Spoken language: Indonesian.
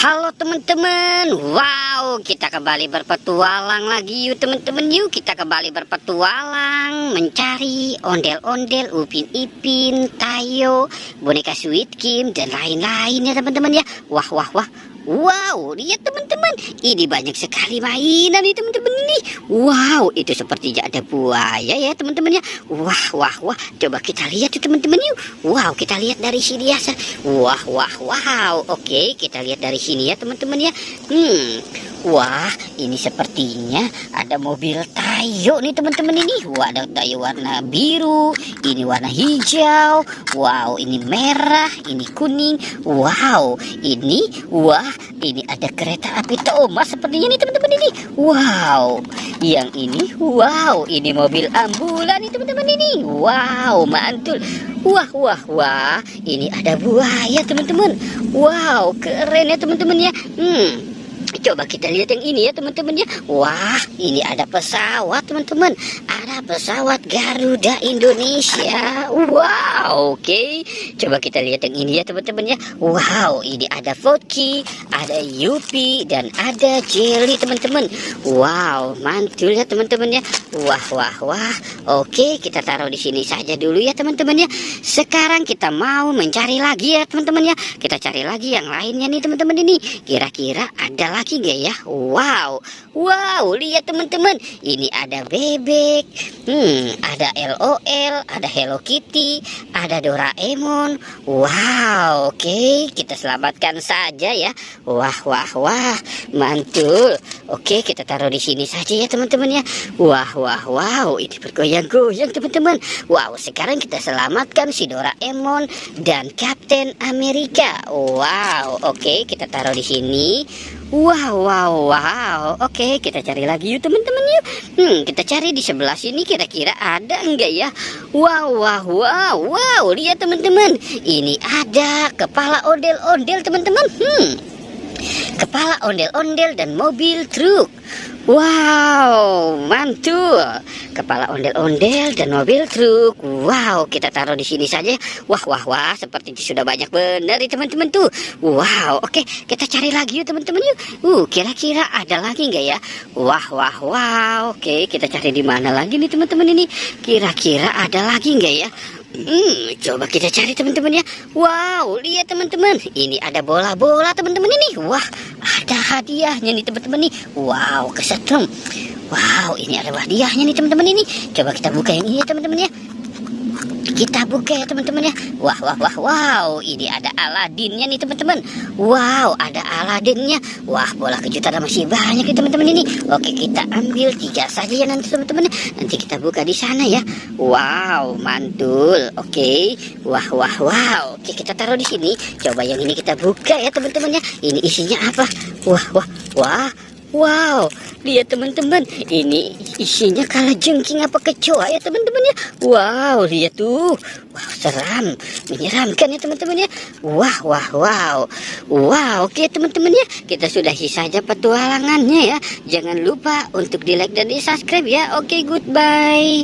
Halo teman-teman, wow, kita kembali berpetualang lagi yuk teman-teman. Yuk kita kembali berpetualang mencari ondel-ondel, Upin Ipin, Tayo, boneka Sweet Kim, dan lain-lain ya teman-teman ya. Wah, wah, wah. Wow, lihat teman-teman, ini banyak sekali mainan nih teman-teman ini. Wow, itu sepertinya ada buaya ya teman-teman ya. Wah, wah, wah. Coba kita lihat ya teman-teman yuk. Wow, kita lihat dari sini ya. Wah, wah, wow. Oke, kita lihat dari sini ya teman-teman ya. Wah, ini sepertinya ada mobil Tayo nih teman-teman ini. Wah, ada Tayo warna biru, ini warna hijau. Wow, ini merah, ini kuning. Wow, ini ada kereta api Thomas sepertinya nih teman-teman ini. Wow, yang ini, wow, ini mobil ambulan nih teman-teman ini. Wow, mantul. Wah, wah, wah, ini ada buaya teman-teman. Wow, keren ya teman-teman ya. Coba kita lihat yang ini ya teman-teman ya. Wah, ini ada pesawat teman-teman. Ada pesawat Garuda Indonesia. Wow, oke. Coba kita lihat yang ini ya teman-teman ya. Wow, ini ada Foki, ada Yupi, dan ada Jelly teman-teman. Wow, mantul ya teman-teman ya. Wah, wah, wah. Oke, kita taruh di sini saja dulu ya teman-teman ya. Sekarang kita mau mencari lagi ya teman-teman ya. Kita cari lagi yang lainnya nih teman-teman ini. Kira-kira ada lagi nggak ya? Wow, wow, lihat teman-teman, ini ada bebek, ada LOL, ada Hello Kitty, ada Doraemon. Wow, oke, kita selamatkan saja ya. Wah, wah, wah, mantul. Oke, kita taruh di sini saja ya teman-teman ya. Wah, wah, wow, ini bergoyang-goyang teman-teman. Wow, sekarang kita selamatkan si Doraemon dan Kapten Amerika. Wow, oke, kita taruh di sini. Wow, wow, wow. Oke, kita cari lagi yuk teman-teman yuk. Kita cari di sebelah sini kira-kira ada enggak ya? Wow, wow, wow, wow. Lihat teman-teman, ini ada kepala ondel-ondel teman-teman. Kepala ondel-ondel dan mobil truk. Wow, mantul. Kepala ondel-ondel dan mobil truk. Wow, kita taruh di sini saja. Wah, wah, wah, seperti sudah banyak benar nih teman-teman tuh. Wow, oke, kita cari lagi yuk teman-teman yuk. Kira-kira ada lagi nggak ya? Wah, wah, wah. Oke, kita cari di mana lagi nih teman-teman ini? Kira-kira ada lagi nggak ya? Coba kita cari teman-teman ya. Wow, lihat teman-teman, ini ada bola-bola teman-teman ini. Wah, ada hadiahnya nih teman-teman nih. Wow, kesetrum. Wow, ini ada hadiahnya nih teman-teman ini. Coba kita buka yang ini ya teman-teman ya. Kita buka ya teman-teman ya. Wah, wah, wah, wow, ini ada Aladinnya nih teman-teman. Wow, ada Aladinnya. Wah, bola kejutan masih banyak nih teman-teman ini. Oke, kita ambil 3 saja ya nanti teman-teman. Nanti kita buka di sana ya. Wow, mantul. Oke. Wah, wah, wow. Oke, kita taruh di sini. Coba yang ini kita buka ya teman-teman ya. Ini isinya apa? Wah, wah, wah. Wow, lihat teman-teman, ini isinya kalajengking apa kecoa ya teman-teman ya. Wow, lihat tuh. Wow, seram, menyeramkan ya teman-teman ya. Wah, wah, wow. Wow, oke teman-teman ya. Kita sudahi saja petualangannya ya. Jangan lupa untuk di like dan di subscribe ya. Oke, goodbye.